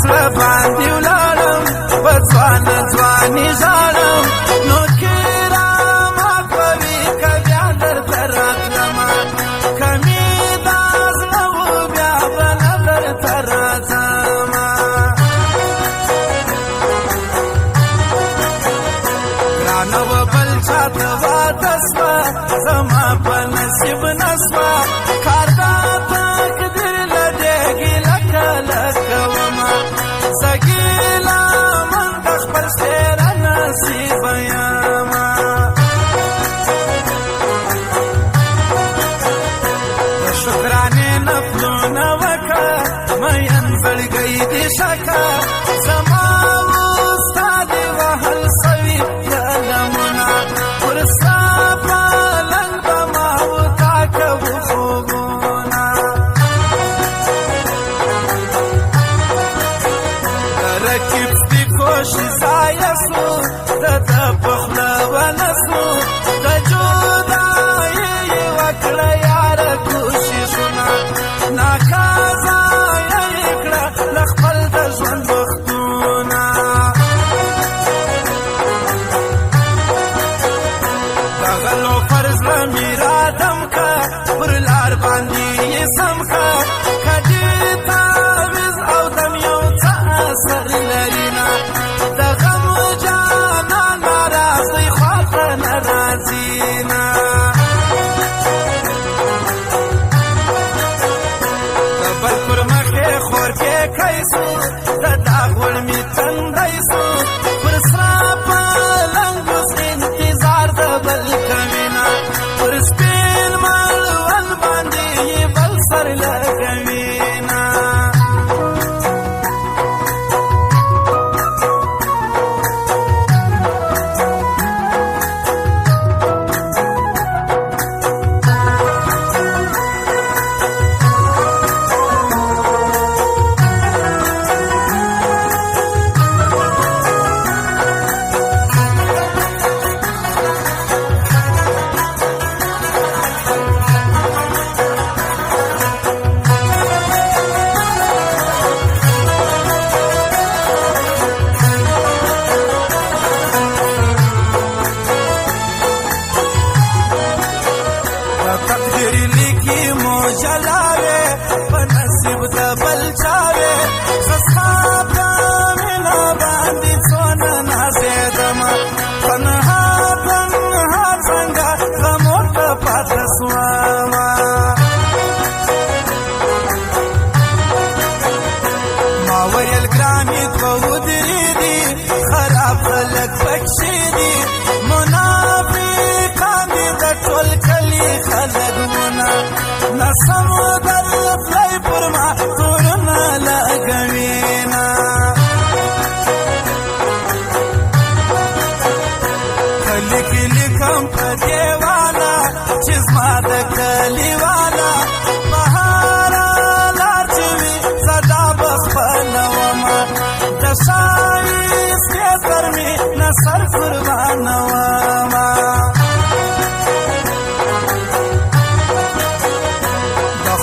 زړه باندې ولاړم په ځوانه ځواني ژاړم نو کې رامات به وي که بیا درته راتلمه که مې دا زړه و بیا به نه درته راځمه ګرانه و بل چاته واده سوه زما په نصیب نه سوه کار دا تقدیر له دې ګیله کله کومه زه ګیله من د خپل تېره نصیبه یمه د شکرانې نفلونه وکړه مین زړګی دې شکه زما و ستا دې وهل سوي قلمونه پر ستا پالنګ به ما وتا کوو خوبونه رقیب سپي کوشي ځایه سو د ده په خوله ونه سو د جدایي یې وکړه یاره کوششونه ناکازه یې کړه له خپل د ژوند وختونه دغه لوفر زړه مې رادم که پر لار باندې یې سم که که دې تعویض او دم یو څه اثر لري نه د غم جانان ناراض دی خواته نه راځي نه د بل پر مخې خور کې کیسو د دا غول مې تندی سو پر سره پالنګ اوس انتظار د بل کوینه پر سپین مړوند باندې یې بل سر لګوینه تقدیر لیکي مو جلاوې په نصیب د بل چاوې زه ستا په مینه باندې څونه نازېدمه تنها تنها څنګه غمو ته پاته سومه ما ویل ګرانې دوه ودرې دي خراب خلک پکښې دي منافقان دي د ټول کلي خلکونه نسم درتلی پر ما تورونه لګوینه کلي کې لیکم په دیواله چې زما د کلیواله بهاره لار چې وي زه دا به خپلومه د ښایستې ګرمې نه سر قربانومه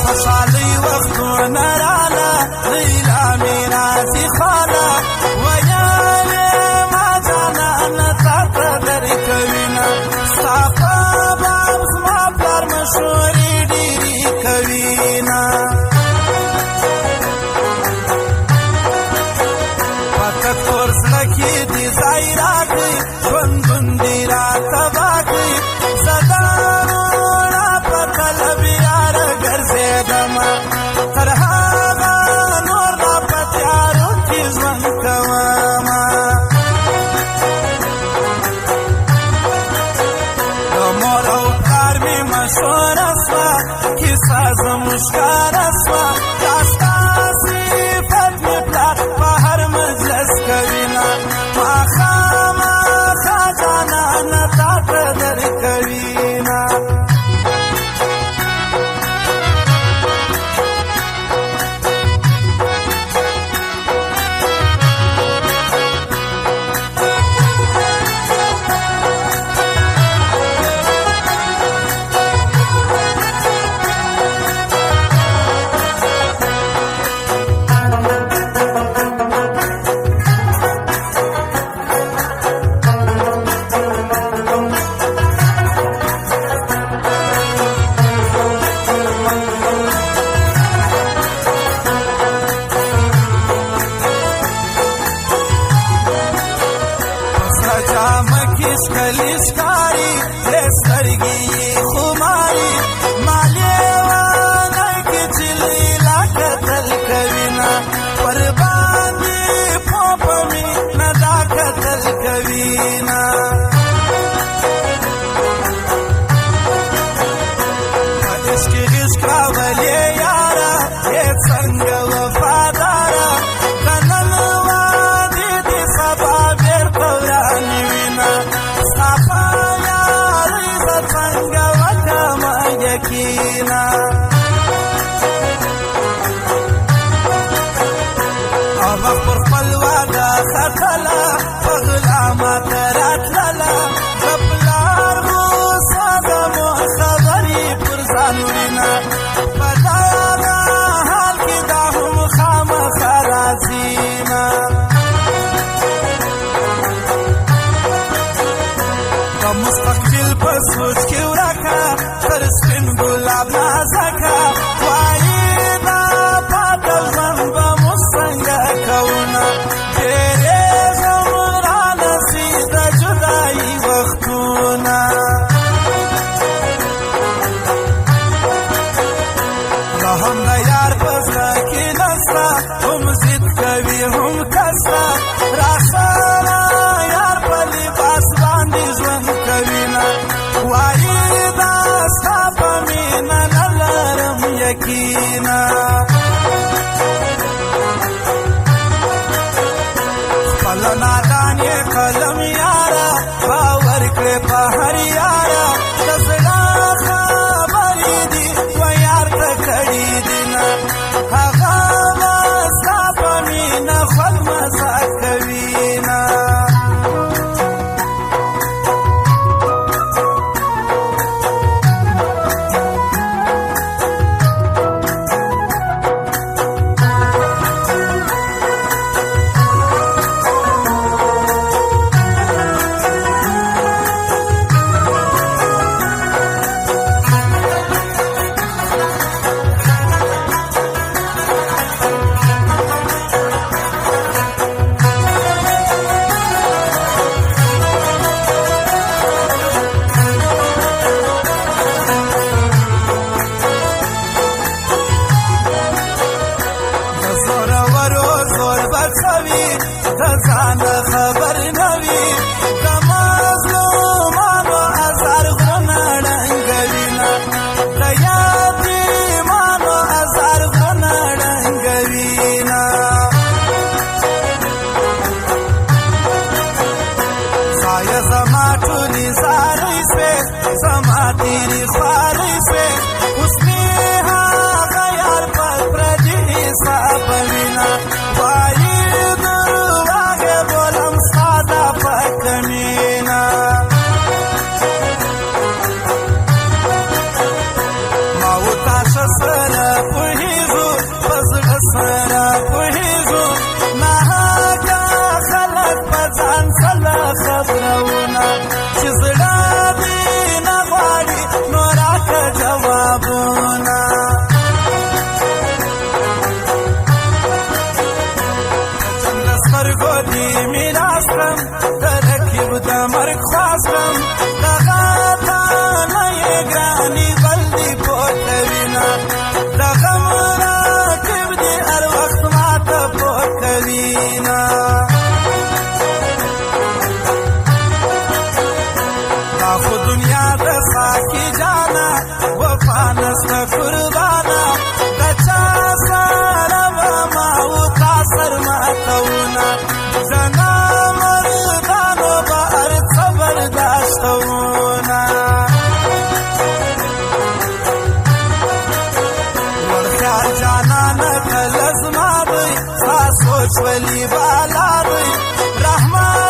خوشحالي وختونه راله لیلا مې راځي خاله ویلې ما جانانه تا ته درکوینه ستا په باب زما پلار مشورې ډېرې کوینه په تک تور زړه کې دې ځای راکړئ ژوندون دې راته باکړئ زه دا روڼه په طلب یاره ګرځېدمه تر هغه نور لا په تیارو کې کلی ښکاري سترګې یې خماري مالیوانه کې چې لیلا کتل کوینه پر باندې پوپه مې نه دا کتل کوینه په عشق عشق راولې یاره ای څنګه وفاداره کنن وادي دې سبا بېرته ورانوینه ستا په یارۍ زه څنګه وکړمه یقینه هغه پر خپل واده ختله په غلا ماته راتلله د پلار غوسه د مور خبرې پر ځان وړینه په دغه حال کې دا هم خامخا راځینه د مستقبل په سوچ کې ورکه تر سپین ګلاب نازکه وایي دا پاته ژوند به مو څنګه کوونه تېرېږم رانه سي د جدایي وختونه لا هم د یار په زړه کې نسته هم ضد کوي هم کسته راسره یار په لباس باندې ژوند کوینه وایي دا ستا په مینه نه لرم یقینه خپله نادان یې قلم یاره باور کړې په هر یاره د زړه خبرې دي و یار ته کړي دي نه هغه به ستا په مینه خوند مزه کوینه د ځان خبر نه وي د مظلومانو ازار غرونه ړنګوینه د یتیمانو ازار غرونه ړنګوینه ځایه زما ټولې زارۍ سوې زما تېرې خوارۍ سوې اوس مې هغه یار په پردي حسابوینه وایي سره پوهېږو په زړه سره پوهېږو ناحقه خلک په ځان سله خبرونه چې زړه دې نه غواړي نو راکړه جوابونه جنګ د سترګو دې میراث کړم د رقیب د مرګ خواست کړم دغه تانه یې ګراني بل دې پورته وینه د غم راکب دې هر وخت ماته پورته وینه دا خو دنیا د خاکي جانه وفا نسته قربانه د چا سره به ما و تا سر ماتونه زنا مردانو به هر څه برداشتونه جانانه کله زما دی ستا سوچ ولی بالا دی رحمان